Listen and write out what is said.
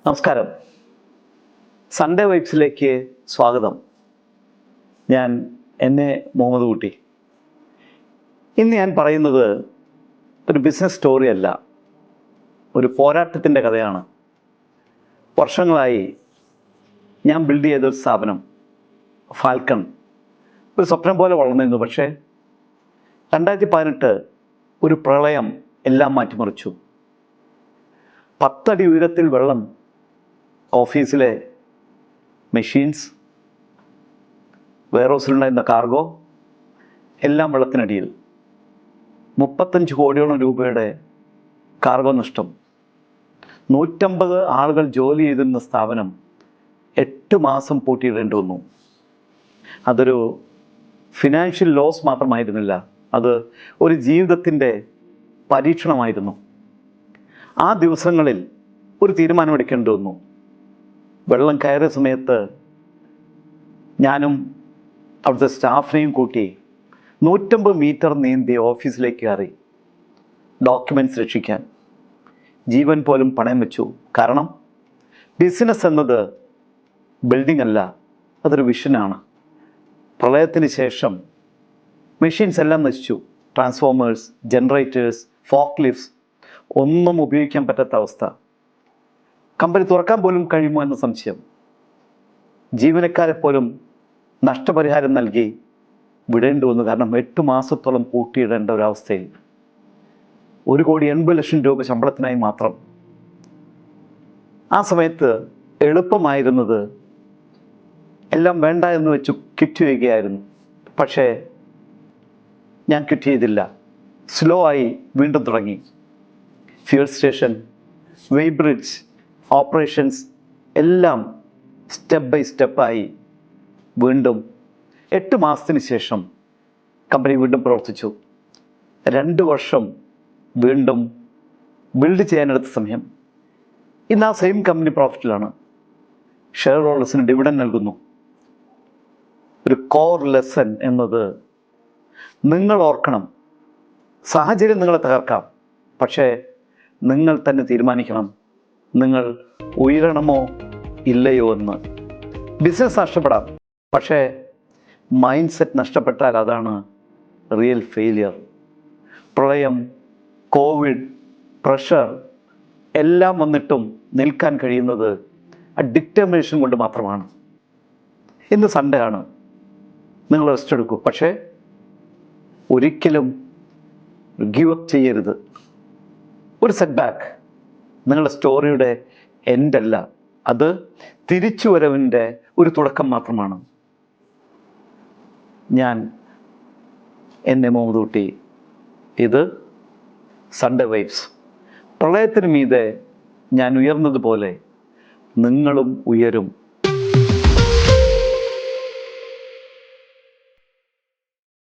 നമസ്കാരം. സൺഡേ വൈബ്സിലേക്ക് സ്വാഗതം. ഞാൻ മുഹമ്മദ് കുട്ടി. ഇന്ന് ഞാൻ പറയുന്നത് ഒരു ബിസിനസ് സ്റ്റോറി അല്ല, ഒരു പോരാട്ടത്തിൻ്റെ കഥയാണ്. വർഷങ്ങളായി ഞാൻ ബിൽഡ് ചെയ്തൊരു സ്ഥാപനം ഫാൽക്കൺ ഒരു സ്വപ്നം പോലെ വളർന്നിരുന്നു. പക്ഷേ 2018 ഒരു പ്രളയം എല്ലാം മാറ്റിമറിച്ചു. 10 അടി ഉയരത്തിൽ വെള്ളം, ഓഫീസിലെ മെഷീൻസ്, വെയർഹൗസിലുണ്ടായിരുന്ന കാർഗോ എല്ലാം വെള്ളത്തിനടിയിൽ. 35 കോടിയോളം രൂപയുടെ കാർഗോ നഷ്ടം. 150 ആളുകൾ ജോലി ചെയ്തിരുന്ന സ്ഥാപനം 8 മാസം പൂട്ടിയിടേണ്ടി വന്നു. അതൊരു ഫിനാൻഷ്യൽ ലോസ് മാത്രമായിരുന്നില്ല, അത് ഒരു ജീവിതത്തിൻ്റെ പരീക്ഷണമായിരുന്നു. ആ ദിവസങ്ങളിൽ ഒരു തീരുമാനമെടുക്കേണ്ടി വന്നു. വെള്ളം കയറിയ സമയത്ത് ഞാനും അവിടുത്തെ സ്റ്റാഫിനെയും കൂട്ടി 150 മീറ്റർ നീന്തി ഓഫീസിലേക്ക് കയറി. ഡോക്യുമെൻറ്റ്സ് രക്ഷിക്കാൻ ജീവൻ പോലും പണയം വെച്ചു. കാരണം ബിസിനസ് എന്നത് ബിൽഡിംഗ് അല്ല, അതൊരു വിഷനാണ്. പ്രളയത്തിന് ശേഷം മെഷീൻസ് എല്ലാം നശിച്ചു. ട്രാൻസ്ഫോമേഴ്സ്, ജനറേറ്റേഴ്സ്, ഫോക്ക് ലിഫ്റ്റ്സ് ഒന്നും ഉപയോഗിക്കാൻ പറ്റാത്ത അവസ്ഥ. കമ്പനി തുറക്കാൻ പോലും കഴിയുമോ എന്ന സംശയം. ജീവനക്കാരെ പോലും നഷ്ടപരിഹാരം നൽകി വിടേണ്ടി വന്നു. കാരണം 8 മാസത്തോളം പൂട്ടിയിടേണ്ട ഒരവസ്ഥയിൽ 1,80,00,000 രൂപ ശമ്പളത്തിനായി മാത്രം. ആ സമയത്ത് എളുപ്പമായിരുന്നത് എല്ലാം വേണ്ട എന്ന് വെച്ച് ക്വിറ്റ് ചെയ്യുകയായിരുന്നു. പക്ഷേ ഞാൻ ക്വിറ്റ് ചെയ്തില്ല. സ്ലോ ആയി വീണ്ടും തുടങ്ങി. ഫ്യൂൽ സ്റ്റേഷൻ, വെയ്ബ്രിഡ്ജ്, ഓപ്പറേഷൻസ് എല്ലാം സ്റ്റെപ്പ് ബൈ സ്റ്റെപ്പായി വീണ്ടും 8 മാസത്തിന് ശേഷം കമ്പനി വീണ്ടും പ്രവർത്തിച്ചു. 2 വർഷം വീണ്ടും ബിൽഡ് ചെയ്യാനെടുത്ത സമയം. ഇന്ന് ആ സെയിം കമ്പനി പ്രോഫിറ്റിലാണ്. ഷെയർ ഹോൾഡേഴ്സിന് ഡിവിഡൻഡ് നൽകുന്നു. ഒരു കോർ ലെസൺ എന്നത് നിങ്ങൾ ഓർക്കണം. സാഹചര്യം നിങ്ങളെ തകർക്കാം, പക്ഷേ നിങ്ങൾ തന്നെ തീരുമാനിക്കണം നിങ്ങൾ ഉയരണമോ ഇല്ലയോ എന്ന്. ബിസിനസ് നഷ്ടപ്പെടാം, പക്ഷേ മൈൻഡ് സെറ്റ് നഷ്ടപ്പെട്ടാൽ അതാണ് റിയൽ ഫെയിലിയർ. പ്രളയം, കോവിഡ്, പ്രഷർ എല്ലാം വന്നിട്ടും നിൽക്കാൻ കഴിയുന്നത് ആ ഡിറ്റർമിനേഷൻ കൊണ്ട് മാത്രമാണ്. ഇന്ന് സൺഡേ ആണ്, നിങ്ങൾ റെസ്റ്റ് എടുക്കൂ. പക്ഷേ ഒരിക്കലും ഗിവ് അപ്പ് ചെയ്യരുത്. ഒരു സെറ്റ് ബാക്ക് നിങ്ങളുടെ സ്റ്റോറിയുടെ എൻഡല്ല, അത് തിരിച്ചുവരവിൻ്റെ ഒരു തുടക്കം മാത്രമാണ്. ഞാൻ മുഹമ്മദ് കുട്ടി. ഇത് സൺഡേ വൈബ്സ്. പ്രളയത്തിന് മീതെ ഞാൻ ഉയർന്നതുപോലെ നിങ്ങളും ഉയരും.